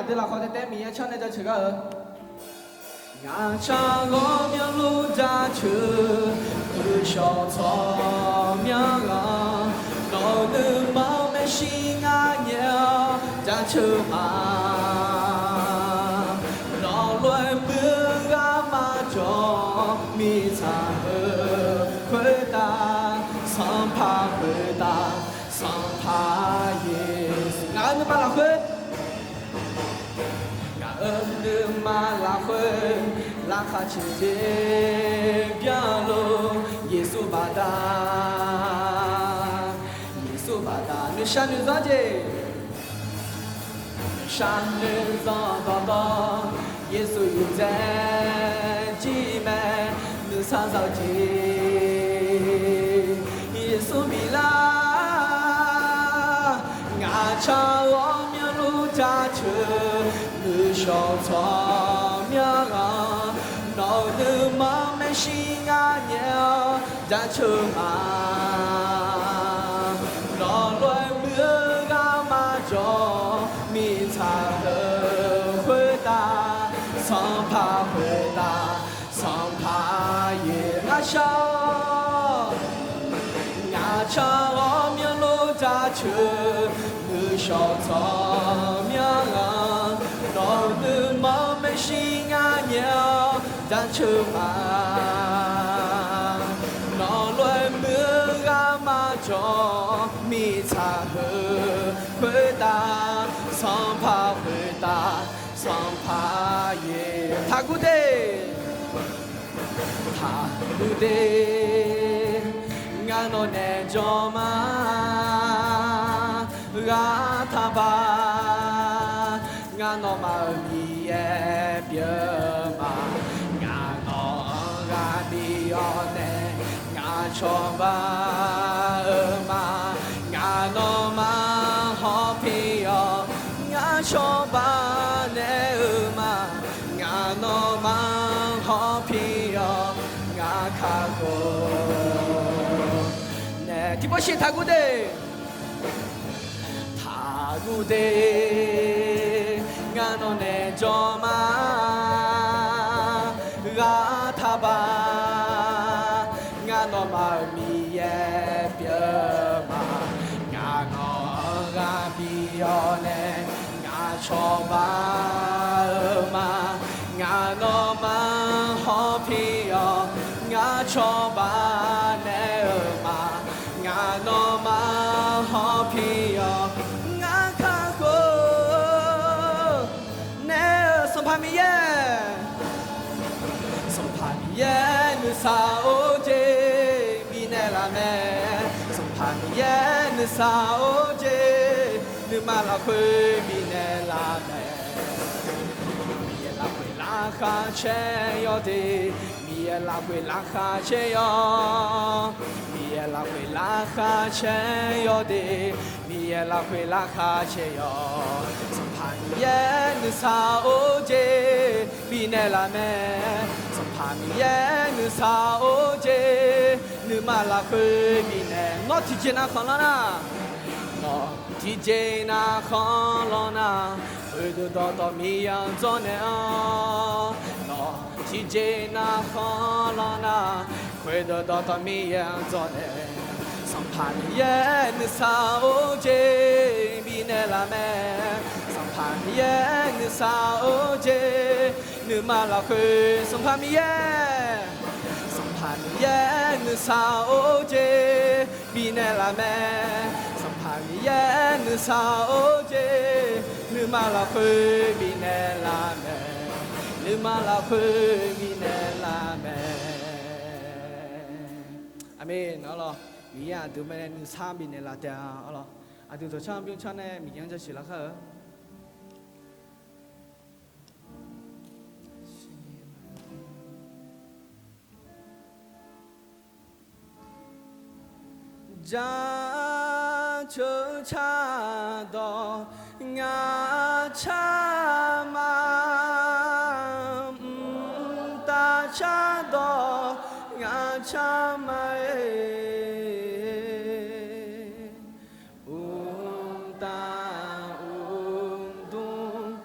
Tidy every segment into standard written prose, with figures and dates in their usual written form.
对了，好的，带米也唱那叫这个。俺唱我苗路扎车，不小草苗啊，老能毛没心啊鸟扎车嘛，老乱不啊嘛着米茶喝回答，桑帕回答，桑帕耶，俺能把它会。恩马拉会拉哈切切边路，耶稣巴达，耶稣巴达，你山女咋接？山女咋达达？耶稣有在几门，你啥咋接？耶稣米拉，俺唱我面路扎车。小草苗啊，老的妈妈心啊鸟扎车嘛，老乱不啊嘛着米茶的回答，桑帕回答，桑帕也那笑，俺唱我面路扎车，小草苗啊。老的毛没心啊鸟扎车嘛，老乱不啊嘛着米茶喝回答，桑帕回答，桑帕耶，他古的，他古的，俺那难着嘛，啊他吧。俺那嘛米也别嘛，俺那俺米要呢，俺唱吧嘛，俺那嘛好皮哟，俺唱吧呢嘛，俺那嘛好皮哟，俺看过，那第八些他过的，他过的。俺那难着嘛，啊他吧，俺那嘛米也别嘛，俺那俺比要呢，俺唱吧嘛，俺那嘛好皮哟，俺唱吧呢嘛，俺那嘛好皮哟。送帕米耶，送帕米耶，你啥欧杰，米奈拉梅，送帕米耶，你啥欧杰，你马拉会米奈拉梅，米耶拉会拉哈切哟的，米耶拉会拉哈切哟，米耶拉会拉哈切哟的，米耶拉会拉哈切哟。耶，你啥欧杰，比奈拉梅，送帕米耶，你啥欧杰，你马拉会比奈，我提前那行了呐，我提前那行了呐，回头到米阳做呢，我提前那行了呐，回头到米阳做呢，送帕米耶，你啥欧杰，比奈拉梅。帕米耶，你啥欧杰，你马拉会送帕米耶，送帕米耶，你啥欧杰，比奈拉梅，送帕米耶，你啥欧杰，你马拉会比奈拉梅，你马拉会比奈拉梅。阿门，好了，米呀，都没你唱比奈拉的，好了，啊，都做唱不用唱呢，米样就行了呵。扎车查到俺查嘛，大查到俺查嘛，大东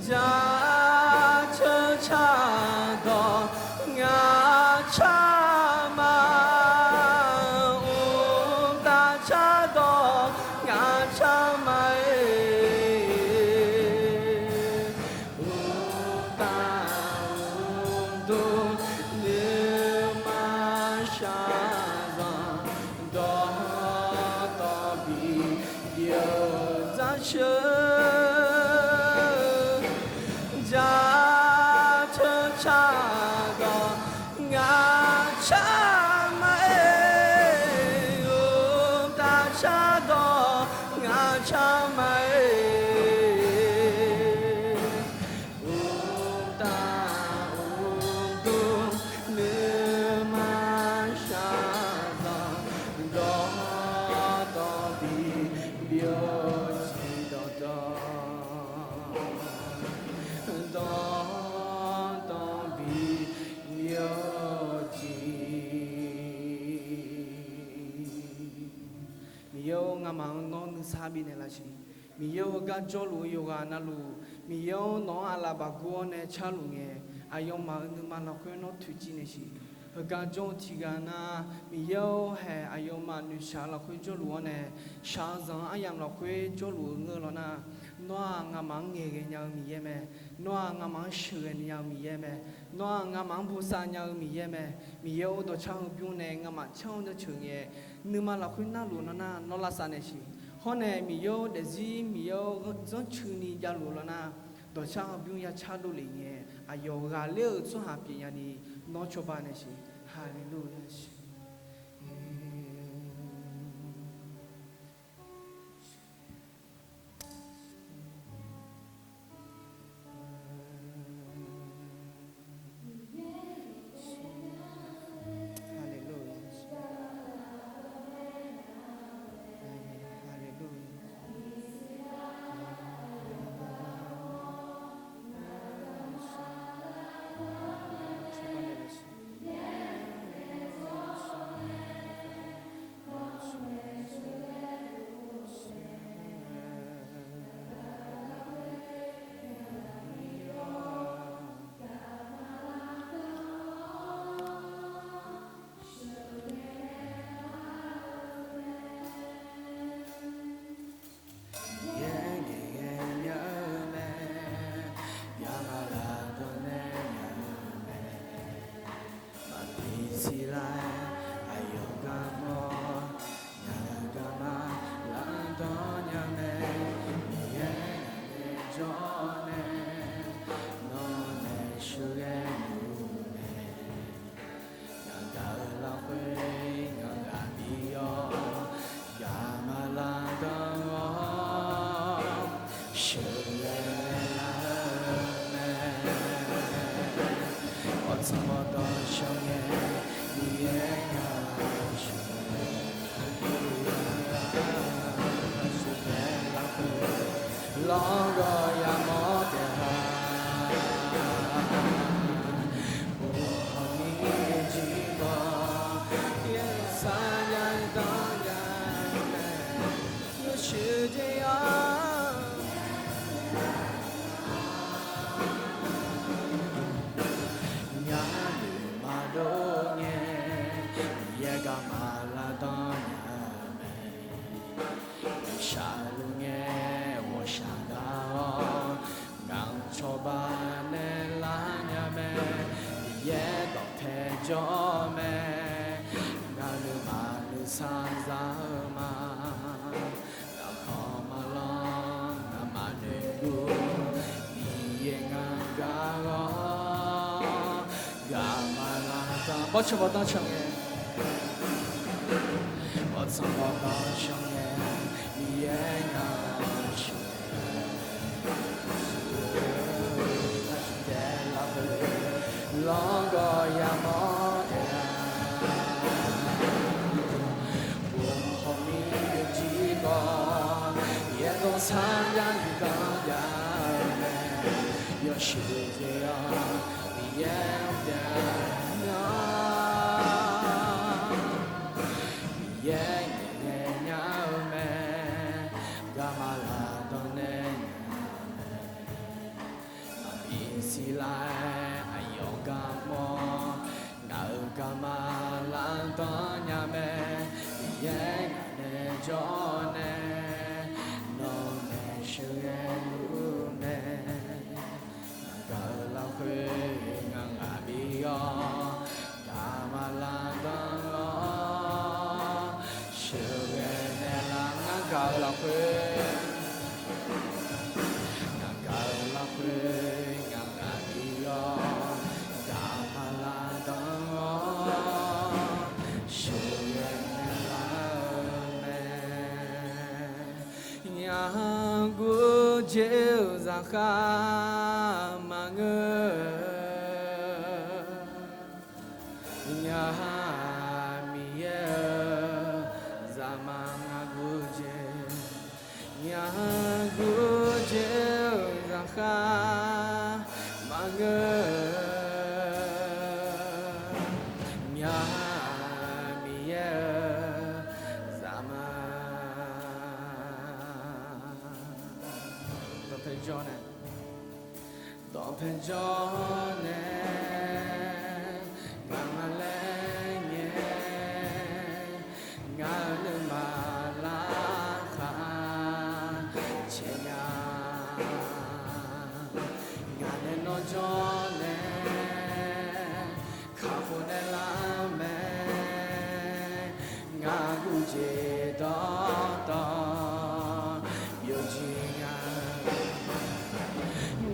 cha chơ cha đo ngã cha ma ta cha đo ngã cha ma ta du ni ma sha ra đo ta bi yêu ra chơ cha chơ cha đo ngã cha ma ta cha đo ngã cha ma ta du ni ma sha ra đo ta bi bio chi đo đo ngà mang non sabi ne la chi mi yo ga jo lu yo ga na lu mi yo no ala ba go ne cha lu nge ayo ma nu ma la kwe no tu chi ne chi ga jo ti ga na mi yo he ayo ma nu sha la kwe jo lu ne sha zang ayam la kwe jo lu nge lo na no ngà mang nge ge nya mi ye me no ngà mang shu ge nya mi ye me no ngà mang bu sa nya mi ye me mi yo do chang byu ne ngà ma chang de chung ye numa la khuyên na lu na nó là sao này chị hôm nay mi yêu để gì mi yêu rất chữ ni gia lu na đó cha học yung ya cha lu lì nhé à yêu gà leo số hạt gì nhà ni nó cho ba này chị hallelujah Bắt cho bắt chồng nghe, bắt xong bắt chồng nghe, nhẹ nhàng chồng nghe, lòng gọi ya mót ya, buồn hôm nay chỉ có, yên không sang ya như con ya, yo chỉ để ya, yên ya. xì lại ai yêu cả mò ngờ cả mà lan to nhà mẹ ye nè cho nè nó nè sương lu nè cả lao khuê ngang à bi o cả mà lan to sương nè lang ngang cả lao khuê chiều ra khá mà ngơ nhà mi ra mang gu nhà gu chiều ra khá mà ngơ nhà mi ra mang John Dopen John Gamalenge Galmalakha Chenya Galeno John Kafunelame Gaguje Dota Yojinya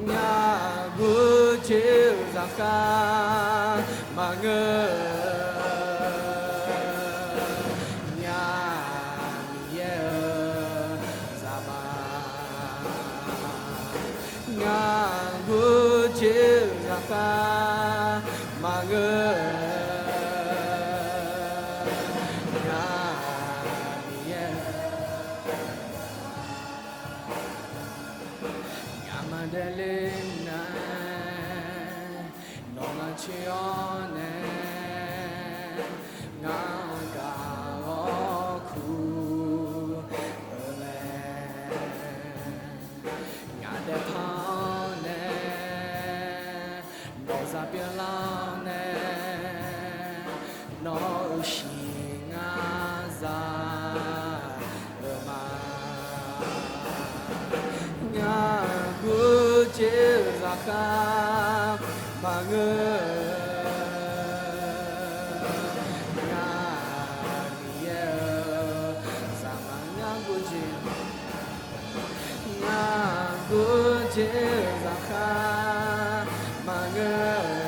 nhà gu chiều ra khá mà ngơ nhà ye ra mà nhà gu chiều ra khá mà ngơ Madelena, Nomachione, Nagaoku, Ngadepane, Nozapielane, No Shingaza, gu chiều ra khá mà ngơ nhà ye ra mà gu chiều ra khá mà ngơ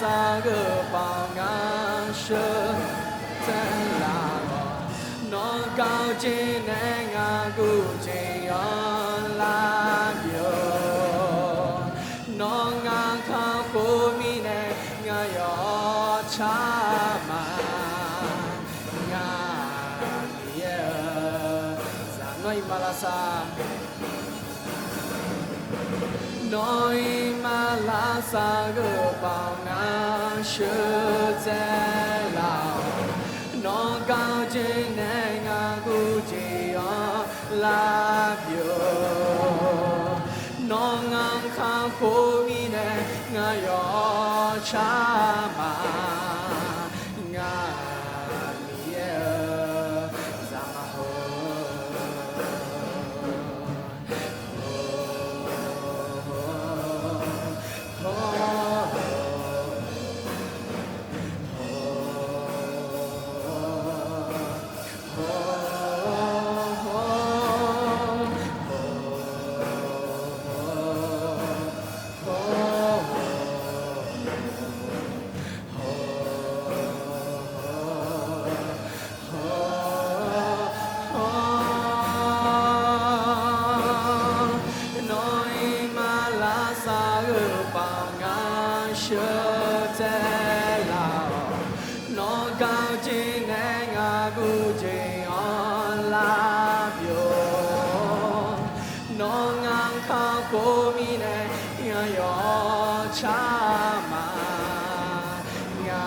sa gơ bao ngàn sơn chân là non cao trên nè ngà gu trên on la bio non ngang khao cô mi nè ngà yo cha ma ngà ye za noi malasa nói mà lá xa gỡ bao ngàn sự dễ lao nó cao trên nè ngà gu chỉ ở la biểu nó ngang khang khô mi nè ngà yo cha ma ngà mi za ma ho thế là nó cao trên anh gu trên on la biểu nó ngang khao cô mi này yo cha mà nhà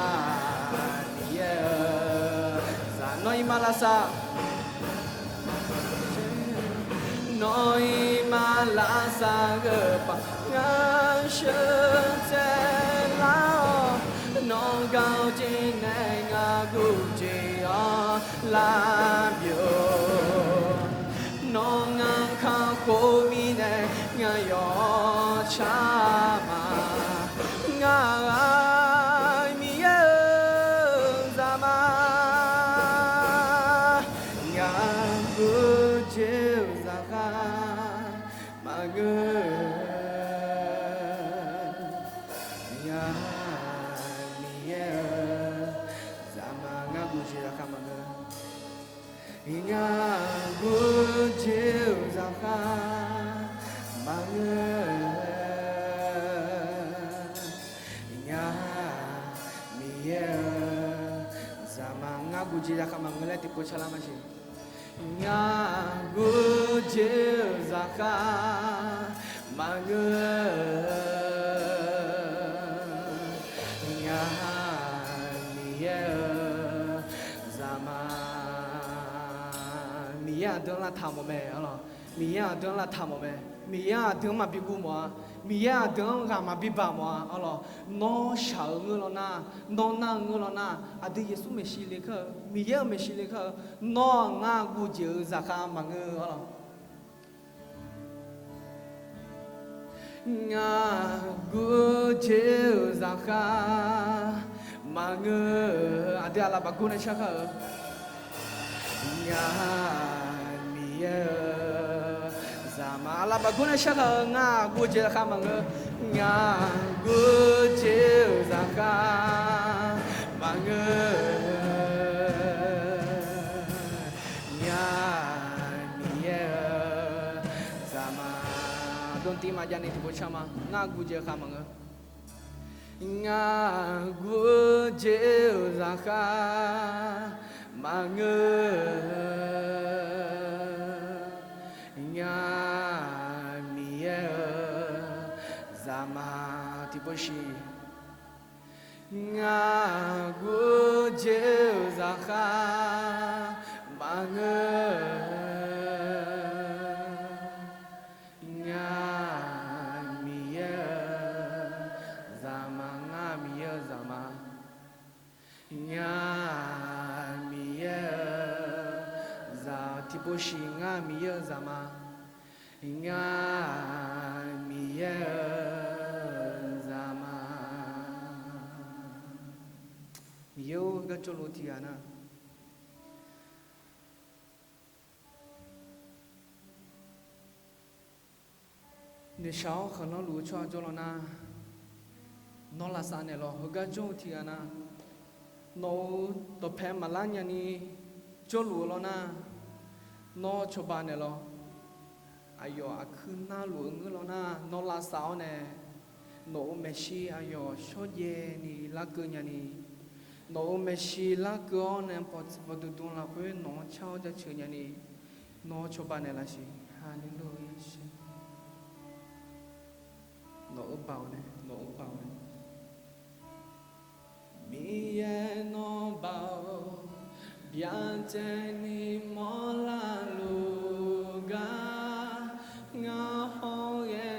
za nói malasa nói malasa gỡ bằng ngang sơn thế lao nó cao trên này ngã gu chỉ la biểu nó ngang khao cô mi này ngã yo cha mà ngã mi ra mà ngã gu chiều ra ga mà ngơ ngã nga gu chiều ra kha mà ngơ nga mi za mà nga gu chiều ra kha mà ngơ lại tiếp chala mà chi nga gu chiều ra kha mà ngơ nga mi za mà mía tướng là tham mê alo mía tướng là tham mê mía tướng mà bị gu mà mía tướng gà mà bị bà mà alo nó sợ ngư lo na nó na ngư lo na à đi Giêsu mê xí lê khờ mía mê xí lê khờ nó ngã gu chữ giả kha mà ngư alo ngã gu chữ giả kha mà ngư à đi là bà gu này chắc hả nga mi za ma la ba guna shaka nga gu je kha ma nga gu je za kha ma nga mi za ma don ti ma ja ni tu chama nga gu je kha ma nga gu je za kha mà ngơ nga mi za ma ti boshi nga gu je za kha mà ngơ nga mi za ma nga mi za ma nga ti bo shi nga mi ye za ma nga mi ye za ma mi yo ga cho lo ti ana ne shao kha no lu chwa cho lo na no la sa ne lo ga cho ti ana no to phe ma la nya ni cho lu lo na nó cho bạn này lo, ayo akun na luồng ngư lo na, nó là sao nè, nó Messi ayo cho ye ni lá cơ nhà ni, nó Messi lá cơ nè, bắt đầu tuần là quên nó chao ra chơi nhà ni, nó cho bạn này là gì, hallelujah, nó bảo nè, nó bảo nè, mi nó bảo. Bianteni mola luga nga ho ye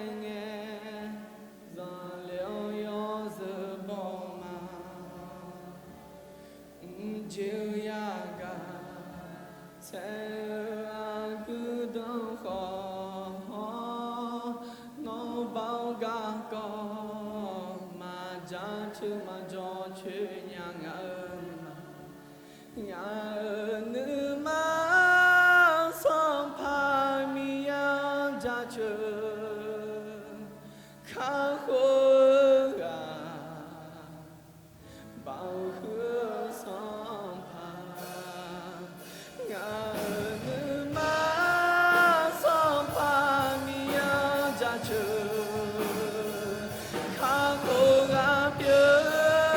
za liu yo ze bo ma jiu ya ga te a gu dong ho no bao ga ko ma ja chu ma jo chu nyang nhà nữ ma song pa mi yang gia chơ khá khô gà bao hứa song pa nhà nữ ma song pa mi yang gia chơ khá khô gà bia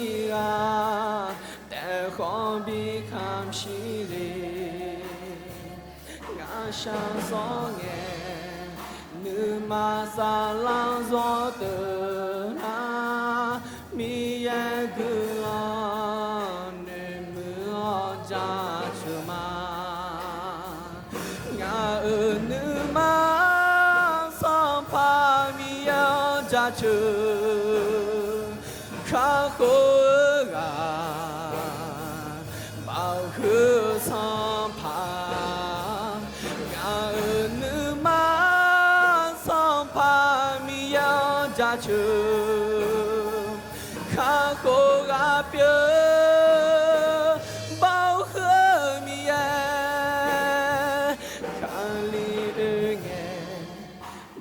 米啊，但好比看西里，俺想说哎，你马萨拉做的啦，米也个啦，你们家去嘛，俺你马上怕米要家去。看后啊，毛和尚爬，俺你马上爬米要家去，看后啊边毛和米呀，看里眼，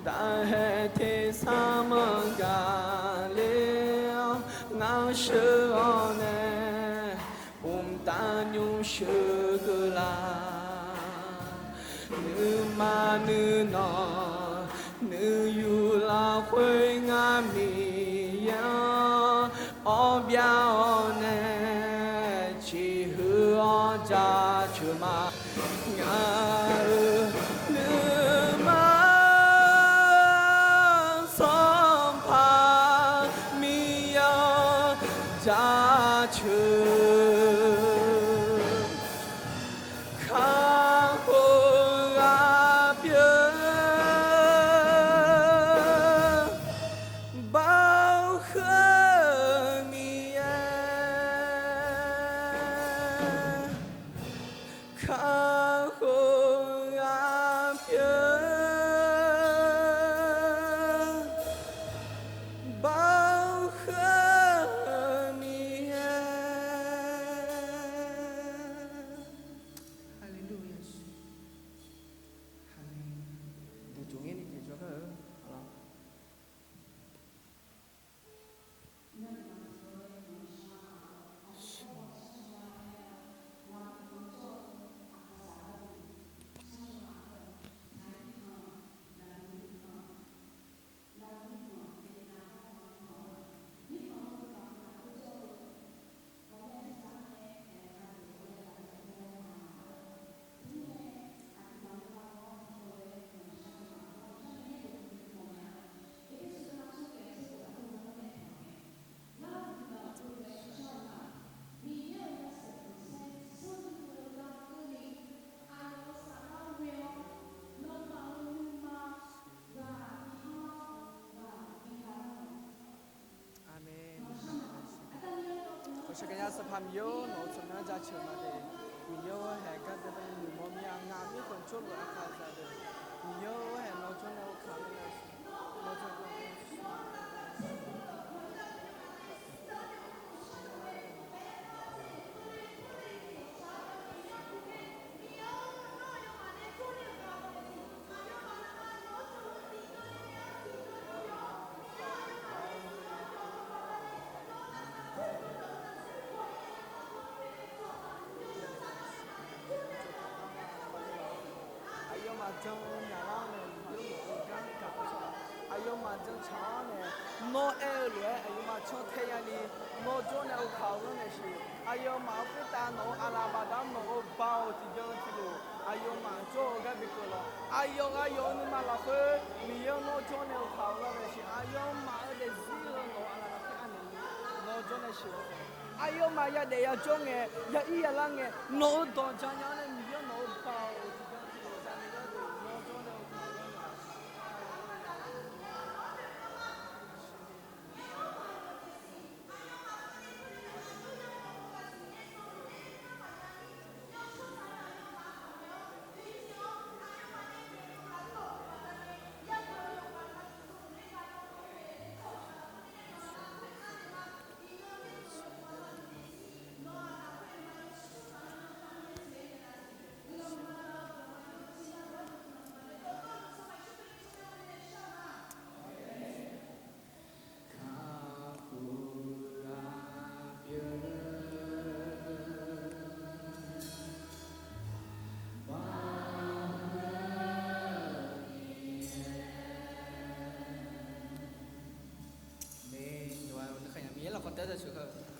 大海天上门干了。俺手呢，我们大牛手个啦，你妈你那，你有啦会俺米呀，哦边呢，去和家去嘛，俺你妈。家去看后啊边，包和米呀，看后啊边，包和。是个伢子怕米有，农村那家吃嘛的，米有还干这个米毛米啊，俺米混出来看啥的，米有还农村那我看的那是，农村那。正伢郎呢，有我刚刚说，还有嘛正常呢，脑爱乱，还有嘛从太阳里脑中呢考虑那些，还有嘛不大脑阿拉巴达脑包的样子咯，还有嘛做个别个了，还有你嘛老会没有脑中呢考虑那些，还有嘛的自由脑阿拉会安尼脑中那些，还有嘛也得要种哎，也一样哎，脑当这样的没有脑包。带着去喝。